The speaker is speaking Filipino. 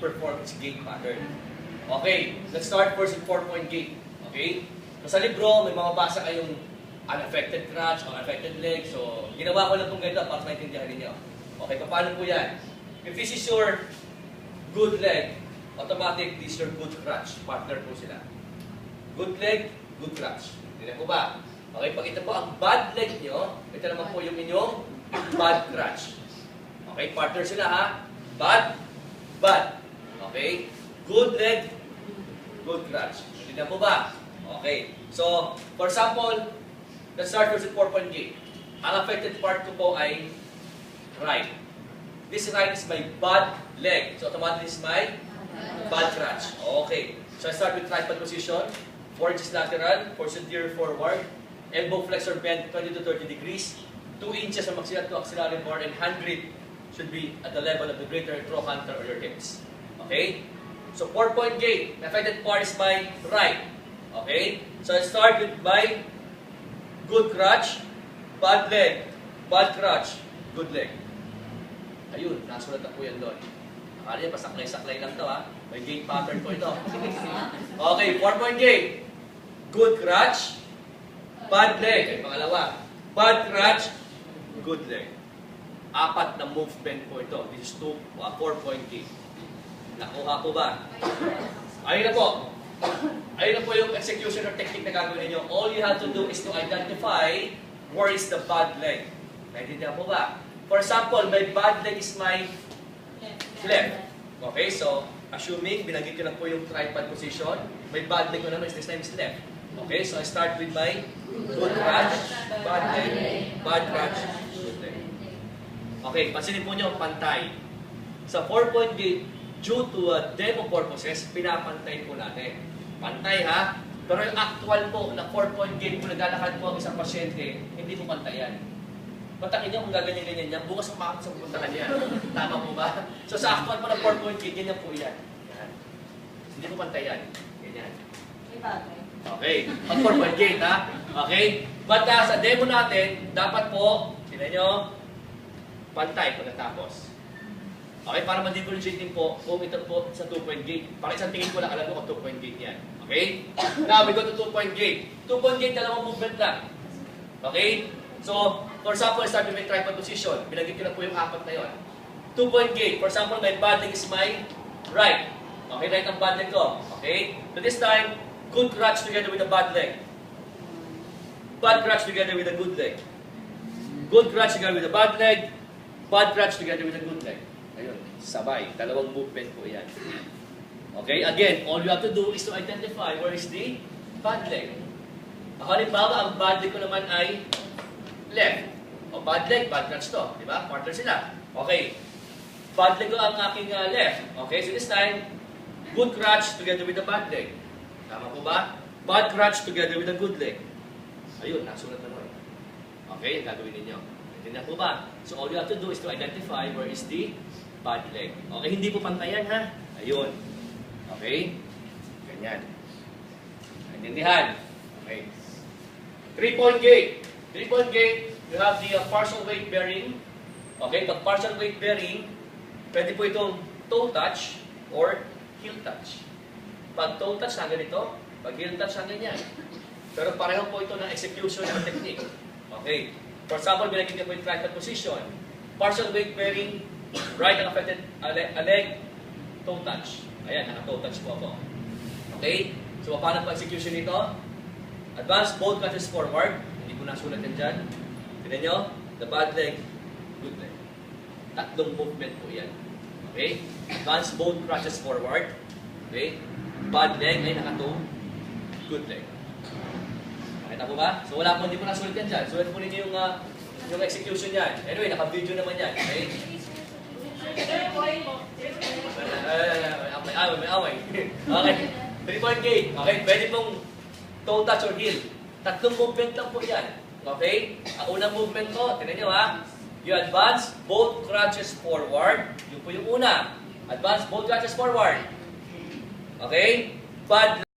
perform its gait pattern. Okay, let's start first with 4-point gait. Okay? So sa libro, may mga basa kayong unaffected crutch, unaffected leg. So, ginawa ko lang itong ganito para maintindihan ninyo. Okay, paano po yan? If this is your good leg, automatic, this is your good crutch. Partner po sila. Good leg, good crutch. Hindi po ba? Okay, pag ito po ang bad leg nyo, ito naman po yung inyong bad crutch. Okay, partner sila ha. Bad, bad. Okay, good leg, good crutch. Hindi po ba? Okay, so, for example, let's start with 4-point gait. Ang affected part ko po ay right. This right is my bad leg. So, automatically is my bad crutch. Okay. So, I start with tripod position. 4 inches lateral, 4 anterior forward. Elbow flexor bend 20 to 30 degrees. 2 inches ang maxilla to axillary board and hand grip should be at the level of the greater trochanter or your hips. Okay? So, 4-point gait. The affected part is my right. Okay? So, I start with my good crutch, bad leg, bad crutch, good leg. Ayun, nasulat na po yan doon. Akala niya, pasaklay-saklay lang to ha. May gait pattern po ito. Okay, 4-point gait. Good crutch, bad leg. Ay, pangalawa. Bad crutch, good leg. 4 na movement po ito. This is 4-point gait. Nakuha po ba? Ayun na po. Ayun na po yung execution or technique na gagawin ninyo. All you have to do is to identify where is the bad leg. Naintindihan po ba? For example, my bad leg is my left. Okay, so assuming binanggit ko lang po yung tripod position, my bad leg ko naman is this time is left. Okay, so I start with my good crutch, bad leg, bad crutch, good leg. Okay, pansinin po nyo, pantay. Sa 4-point gait, due to demo purposes, pinapantay po natin. Pantay ha, pero yung actual po na 4-point gait kung naglalakad po ang isang pasyente, hindi po pantayan. Patakin niyo kung gaganyan-ganyan niya, bukas ang makakot sa pupuntahan niya. Tama po ba? So sa actual po na 4-point gait, ganyan po yan. Yan. Hindi po pantayan. Ganyan. Okay. Ang 4-point gait ha. Okay. But sa demo natin, dapat po, sila nyo, pantay pagkatapos. Okay, para ma-differentiate din po kung ito po sa 2-point gait. Para isang tingin ko lang, alam mo kung 2-point gait yan. Okay? Now, we go to 2-point gait. 2-point gait, dalawang movement lang. Okay? So, for example, start with my tripod position. Binagit ko lang po yung 4 na yun. 2-point gait. For example, my bad leg is my right. Okay, right ang bad leg ko. Okay? So this time, good crutch together with the bad leg. Bad crutch together with the good leg. Good crutch together with the bad leg. Bad crutch together with the good leg. Ayun, sabay. Dalawang movement po yan. Okay, again, all you have to do is to identify where is the bad leg. Halimbawa, ang bad leg ko naman ay left. O bad leg, bad crutch to. Diba? Partner sila. Okay. Bad leg ko ang aking left. Okay, so this time, good crutch together with the bad leg. Tama po ba? Bad crutch together with the good leg. Ayun, nasulat na mo. Okay, gagawin ninyo. Intindihan po ba? So all you have to do is to identify where is the bad leg. Okay, hindi po pantayan ha. Ayun. Okay? Ganyan. Intindihan. Okay. 3-point gait. 3-point gait, you have the partial weight bearing. Okay, pag partial weight bearing, pwede po itong toe touch or heel touch. Pag toe touch, hanggang ito. Pag heel touch, hanggang yan. Pero pareho po ito ng execution ng technique. Okay. For example, binagin ko po yung tripod position. Partial weight bearing, right ang affected a leg, toe touch. Ayan, naka-toe touch po ako. Okay? So, paano po execution nito? Advance both crutches forward. Hindi ko nasulat yan dyan. Tignan nyo, the bad leg, good leg. Tatlong movement po yan. Okay? Advance both crutches forward. Okay? Bad leg, ay naka-toe, good leg. Nakita po ba? So, wala po, hindi ko nasulat yan dyan. Sulat po ninyo yung execution yan. Anyway, naka-video naman yan. Okay? May away. Okay. 3-point gait. Okay. Pwede pong toe touch or heel. Tatlong movement lang po yan. Okay? Ang unang movement ko, tignan nyo ha. You advance both crutches forward. Yun po yung una. Advance both crutches forward. Okay? Bad